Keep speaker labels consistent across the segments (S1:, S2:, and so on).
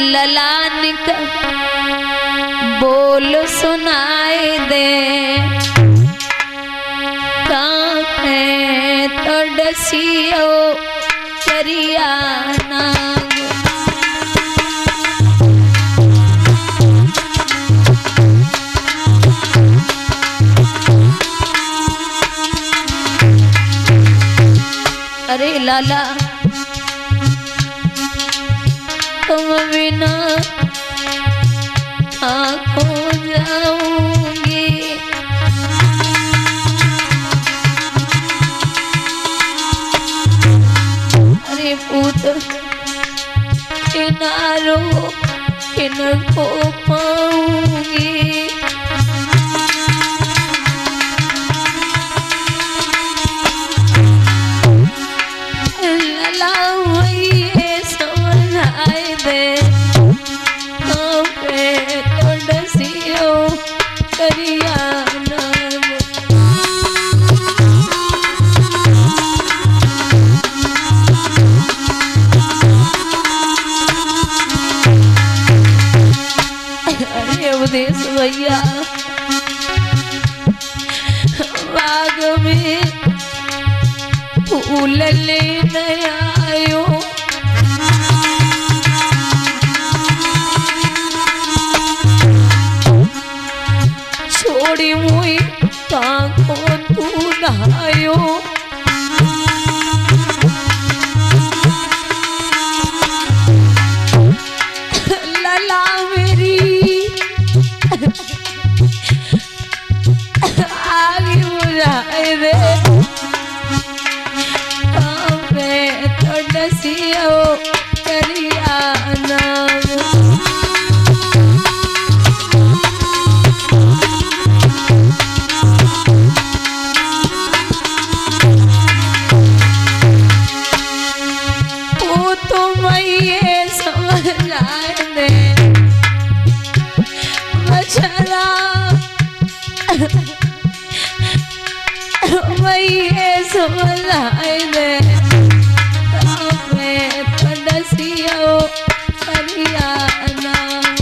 S1: ललान का बोल सुनाए दे, कांपे तो डसियो करिया नाग। अरे लाला तुम बिना खो जाऊंगी, अरे पूत किनारो किन को पाऊंगी। लला ये समझाए दे, तो डसियो करिया नाग। अरे उपदेश भैया बाग में फूल लेने आयो, छोड़ी मुई ताको तू नहायो। लला मेरी आगे बुझाए दे, तो डसियो करिया नाग। वो तो मैं ये समझाए दे बछड़ा, मैं ये समझाए दे तो डसियो करिया नाग।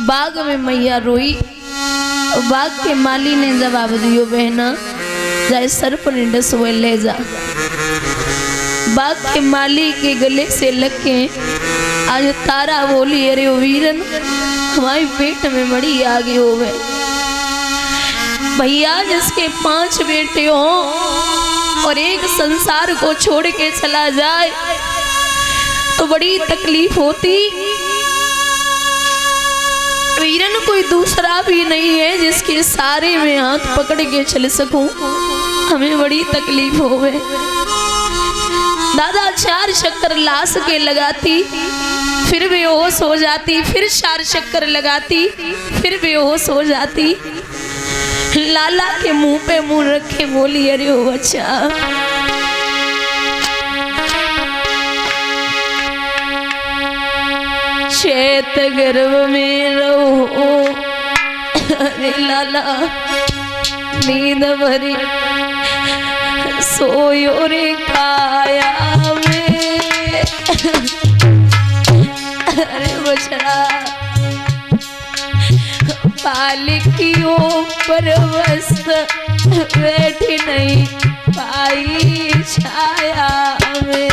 S1: बाग में मैया रोई, बाग के माली ने जवाब दियो बहना जाए सर्प ने डसवे ले जा। बाग के माली के गले से लग के आज तारा बोली, अरे वीरन हमारे पेट में बड़ी आगे हो गए भैया, जिसके 5 बेटे हो और एक संसार को छोड़ के चला जाए तो बड़ी तकलीफ होती। वीरन कोई दूसरा भी नहीं है जिसके सारे में हाथ पकड़ के चल सकूं, हमें बड़ी तकलीफ हो गए। दादा 4 चक्कर लाश के लगाती फिर बेहोश हो जाती, फिर 4 चक्कर लगाती फिर बेहोश हो जाती। लाला के मुंह पे मुंह रखे बोली, अरे ओ बच्चा श्वेत गर्भ में रहो, अरे लाला नींद भरी सोयो रे काया में। अरे बछड़ा पालकियों पर बस बैठी नहीं पाई छाया में।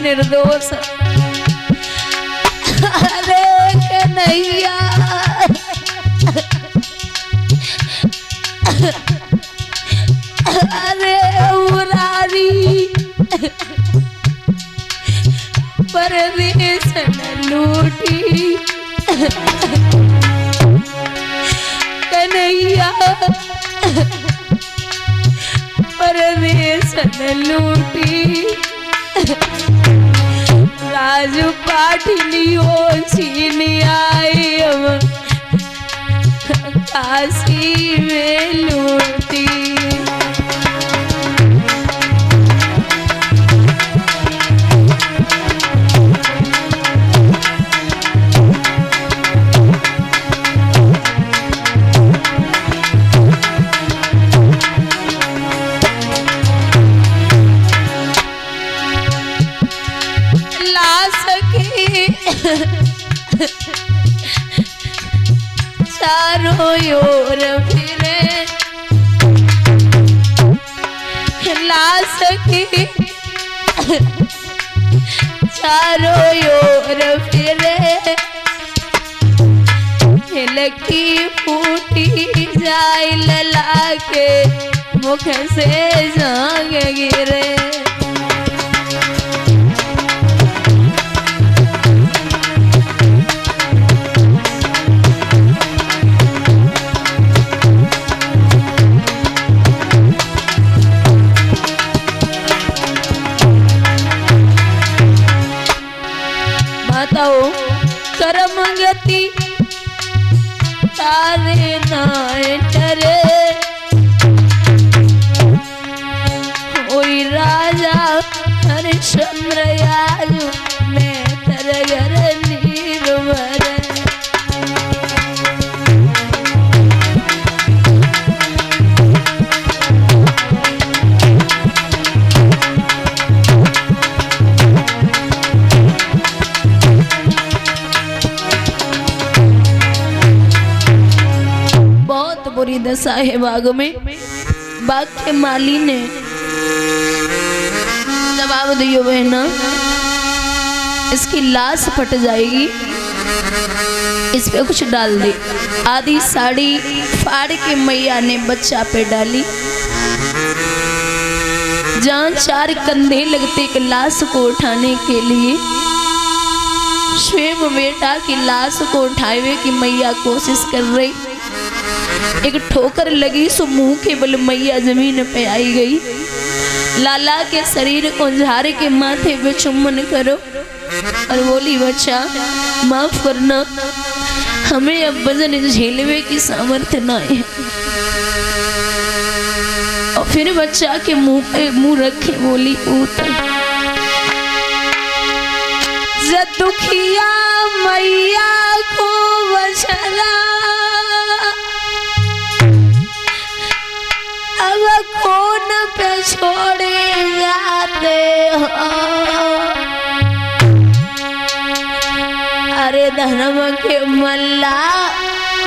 S1: निर्दोष अरे कन्हैया अरे मुरारी परदेश न लूटी कन्हैया परदेश न लूटी आज पाठलियो छीन आई अब काशी में लूटी। चारों ओर फिरे लाश की चारों ओर फिरे लकी फूटी जाए लला के मुख से जाग गिरे। करम गति तारे नाय डरे ओई राजा हरिश्चंद्र आजू मैं तरगर नीर भरे। बुरी दशा है बाग में। बाग के माली ने जवाब दियो बहना इसकी लाश फट जाएगी, इस पे कुछ डाल दे। आधी साड़ी फाड़ के मैया ने बच्चा पे डाली। जहाँ 4 कंधे लगते एक लाश को उठाने के लिए स्वयं बेटा की लाश को उठावे की मैया कोशिश कर रही। एक ठोकर लगी सो मुंह के बल मैया जमीन पे आई गई। लाला के शरीर को झाड़ के माथे पे चुम्बन करो और बोली बच्चा माफ करना, हमें अब वजन झेलने की सामर्थ्य ना है। और फिर बच्चा के मुंह पे मुंह रखे बोली उतर। जब दुखिया मैया को बचला अब कौन पे छोड़े जाते हो। अरे धर्म के मल्ला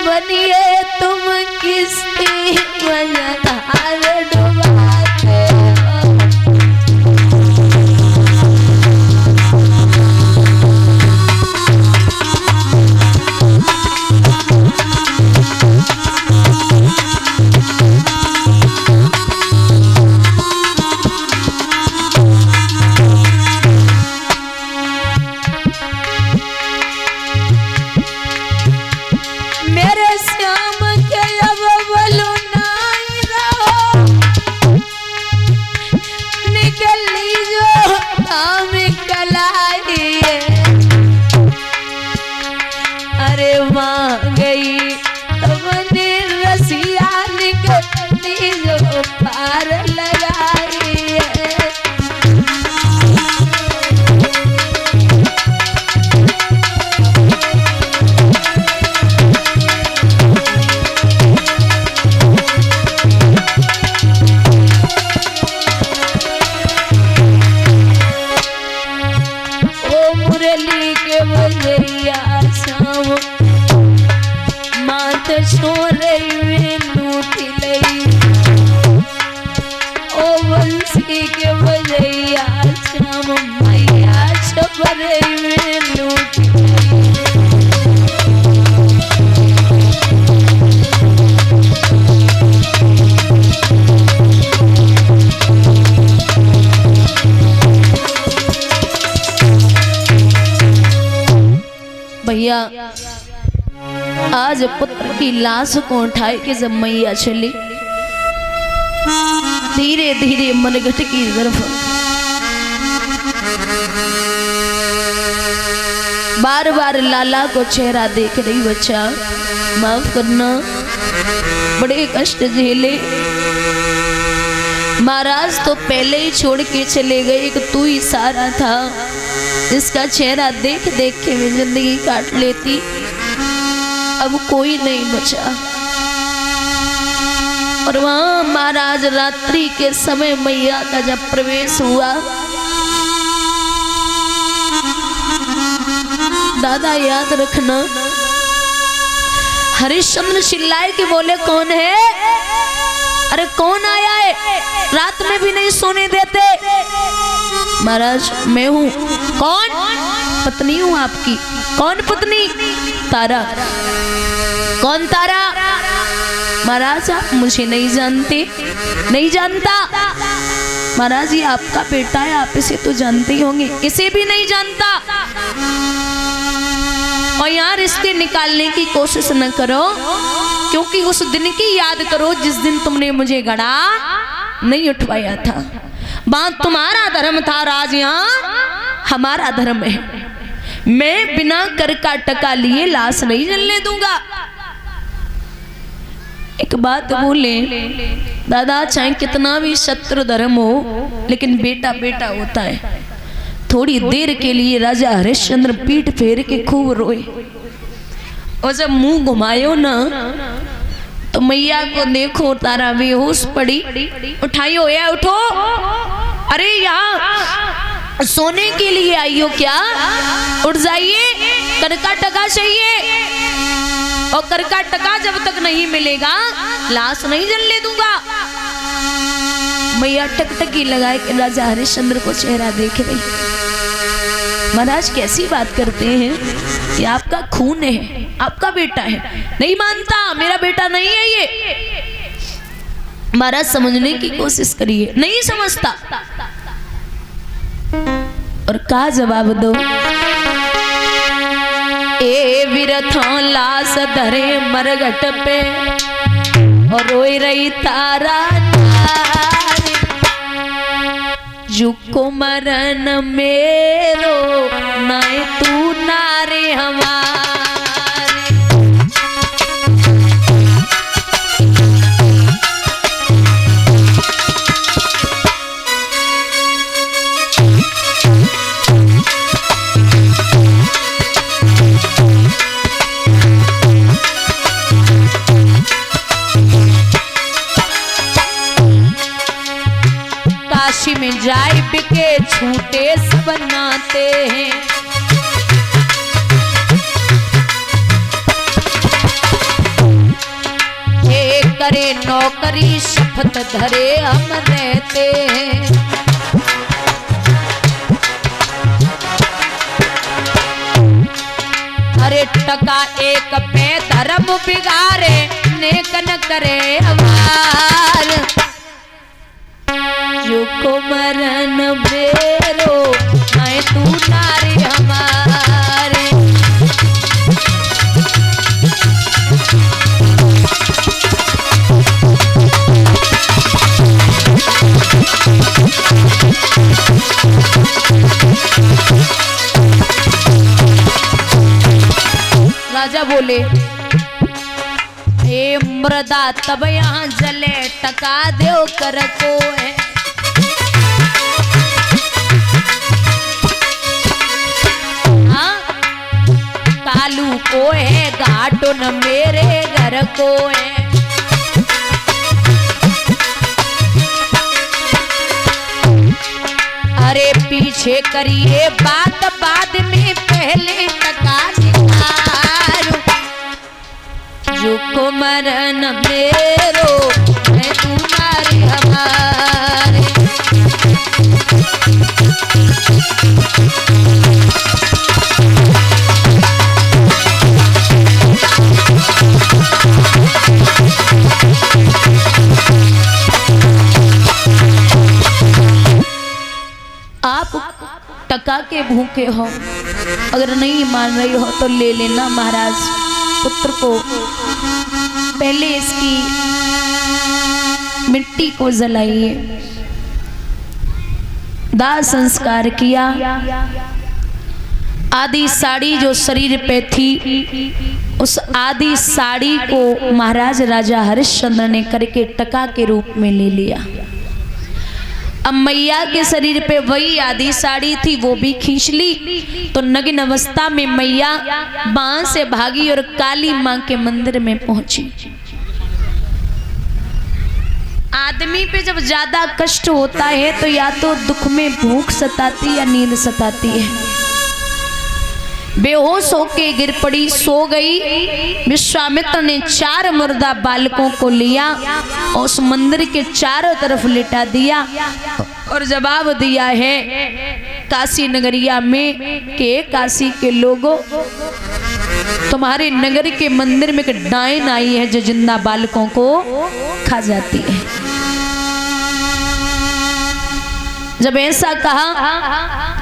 S1: बनिए तुम किसकी मझधार डुबाते हो। भैया आज पुत्र की लाश को उठाए के जब मैया चली, धीरे धीरे मरघट की तरफ बार बार लाला को चेहरा देख रही, बच्चा माफ करना, बड़े कष्ट झेले। महाराज तो पहले ही छोड़ के चले गए, एक तू ही सारा था जिसका चेहरा देख देख के मैं जिंदगी काट लेती, अब कोई नहीं बचा। और वहां महाराज रात्रि के समय मैया का जब प्रवेश हुआ, दादा याद रखना, हरिश्चंद्र चिल्लाए कि बोले कौन है, अरे कौन आया है, रात में भी नहीं सोने देते। महाराज मैं हूं। कौन? पत्नी हूं आपकी। कौन पत्नी? तारा। कौन तारा? महाराज आप मुझे नहीं जानते। नहीं जानता? महाराज ये आपका बेटा है, आप इसे तो जानते ही होंगे। इसे भी नहीं जानता। और यहाँ रिश्ते निकालने की कोशिश न करो, क्योंकि उस दिन की याद करो जिस दिन तुमने मुझे गड़ा नहीं उठवाया था। बात तुम्हारा धर्म था राज, यहाँ हमारा धर्म है। मैं बिना कर का टका लिए लाश नहीं जलने दूंगा। एक बात बोले दादा, चाहे कितना भी शत्रु धर्म हो, लेकिन बेटा बेटा होता है। थोड़ी देर के लिए राजा हरिश्चंद्र पीठ फेर के खूब रोए, और जब मुंह घुमायो ना तो मैया को देखो तारा बेहोश पड़ी। उठाइयो या उठो, अरे यहाँ सोने के लिए आई हो क्या? उठ जाइए, कर का टका चाहिए, और कर का टका जब तक नहीं मिलेगा लाश नहीं जलने दूंगा। मैया टकटकी लगाए कि राजा हरिश्चंद्र को चेहरा देख रही। महाराज कैसी बात करते हैं, ये आपका खून है, आपका बेटा है। नहीं मानता, मेरा बेटा नहीं है ये। महाराज समझने की कोशिश करिए, नहीं समझता। और का जवाब दो, ए विरथों लाश धरे मरघट पे, और रोई रही तारा जुको मरन मेरो, नाय तू नारे हमारे। काशी में जाए बिके छूटे सब नाते हैं, ये करे नौकरी शपथ धरे हम रहते हैं। अरे टका एक पे धर्म बिगाड़े, नेक न करे हमार। जुको मरन मेरो, मैं तू नारे हमारे। राजा बोले, हे मृदा तब यहाँ जले, टका देव कर को है। कालू को है घाटो न मेरे घर को है। अरे पीछे करिए बात, बाद में पहले टका निकालो। जो को मरन मेरो, मैं तुम्हारे हमारे। आप टका के भूखे हो, अगर नहीं मान रही हो तो ले लेना। महाराज पुत्र को पहले इसकी मिट्टी को जलाइए, दाह संस्कार किया। आधी साड़ी जो शरीर पे थी, उस आधी साड़ी को महाराज राजा हरिश्चंद्र ने करके टका के रूप में ले लिया। अब मैया के शरीर पे वही आधी साड़ी थी, वो भी खींच ली। तो नग्न अवस्था में मैया वहां से भागी और काली मां के मंदिर में पहुंची। आदमी पे जब ज्यादा कष्ट होता है तो या तो दुख में भूख सताती या नींद सताती है। बेहोश होके गिर पड़ी, सो गई। विश्वामित्र ने 4 मुर्दा बालकों को लिया और उस मंदिर के चारों तरफ लिटा दिया और जवाब दिया है काशी नगरिया में कि काशी के लोगों, तुम्हारे नगर के मंदिर में एक डायन आई है जो जिंदा बालकों को खा जाती है। जब ऐसा कहा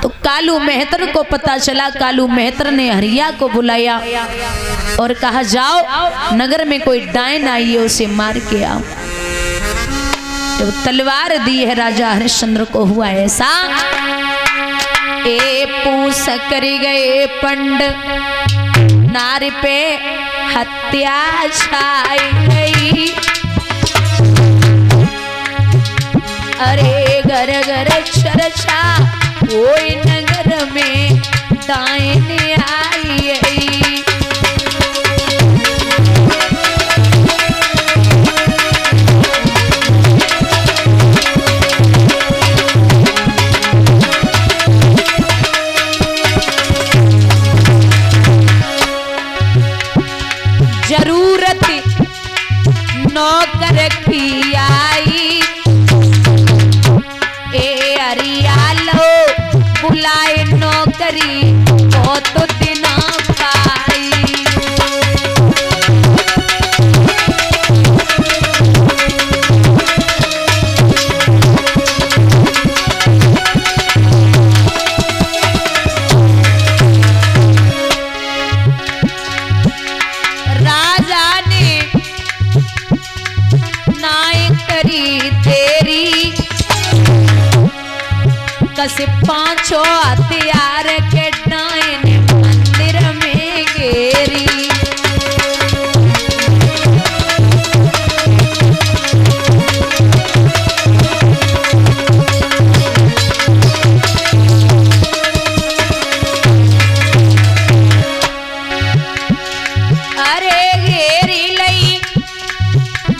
S1: तो कालू मेहतर को पता चला। कालू मेहतर ने हरिया को बुलाया और कहा जाओ नगर में कोई डायन आई है, उसे मार के आओ। जब तलवार दी है राजा हरिश्चंद्र को, हुआ ऐसा ए पूस कर गए पंड, नार पे हत्या छाई गई। अरे घर घर चर्चा कोई नगर में डायन आई। जरूरत नौकर की आई, ए अरियालो बुलाए नौकरी बहुत दिन पाई। राजा ने नाय करी तेरी, कसे 5 हथियार के डायन मंदिर में घेरी। अरे घेरी लई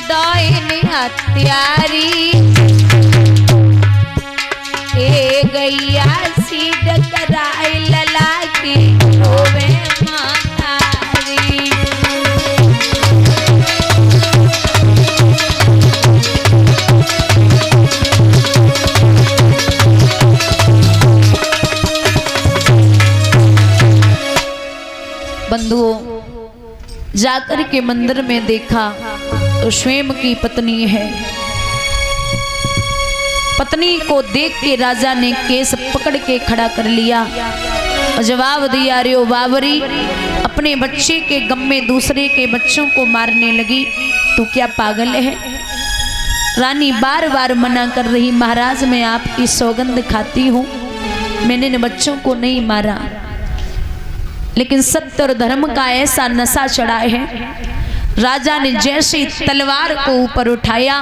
S1: डायन हत्यारी, ए गैया सीध कराई लला की होवे मातारी। बंधुओं, जाकर के मंदिर में देखा तो स्वयं की पत्नी है। पत्नी को देख के राजा ने केस पकड़ के खड़ा कर लिया और जवाब दिया, रे ओ बाबरी, अपने बच्चे के गम में दूसरे के बच्चों को मारने लगी, तू क्या पागल है? रानी बार बार मना कर रही, महाराज मैं आपकी सौगंध खाती हूँ, मैंने इन बच्चों को नहीं मारा। लेकिन सत्य और धर्म का ऐसा नशा चढ़ा है। राजा ने जैसे तलवार को ऊपर उठाया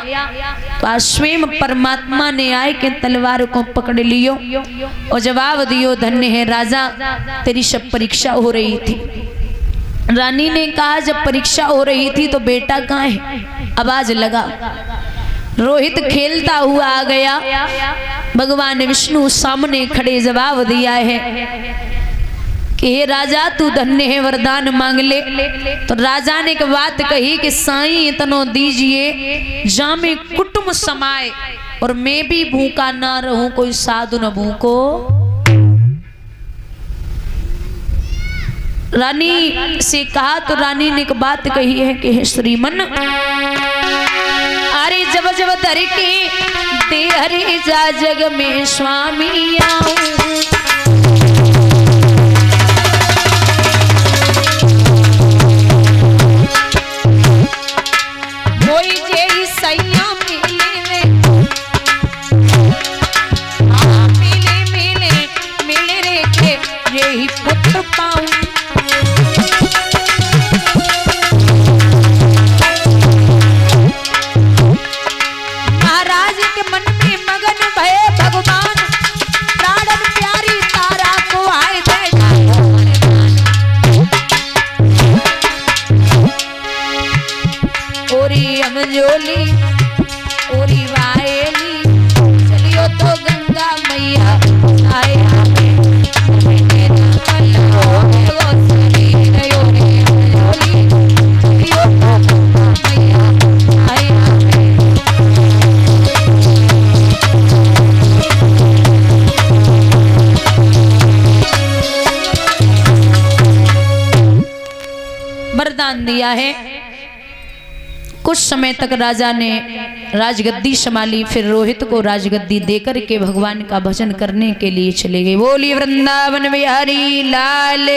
S1: तो स्वयं परमात्मा ने आए के तलवार को पकड़ लियो और जवाब दियो, धन्य है राजा, तेरी सब परीक्षा हो रही थी। रानी ने कहा जब परीक्षा हो रही थी तो बेटा कहाँ है? आवाज लगा, रोहित खेलता हुआ आ गया। भगवान विष्णु सामने खड़े जवाब दिया है कि हे राजा तू धन्य है, वरदान मांग ले। तो राजा ने एक बात कही कि साईं इतनो दीजिए जामे कुटुंब समाए और मैं भी भूखा ना रहूं, कोई साधु न भूखो। रानी से कहा तो रानी ने एक बात कही है कि हे श्रीमन, अरे जब जब धर के दे हरे जा जग में स्वामी आऊं, सैया मिले रे, मिले वरदान दिया है। कुछ समय तक राजा ने राजगद्दी संभाली, फिर रोहित को राजगद्दी देकर के भगवान का भजन करने के लिए चले गए। बोलिए वृंदावन बिहारी लाल।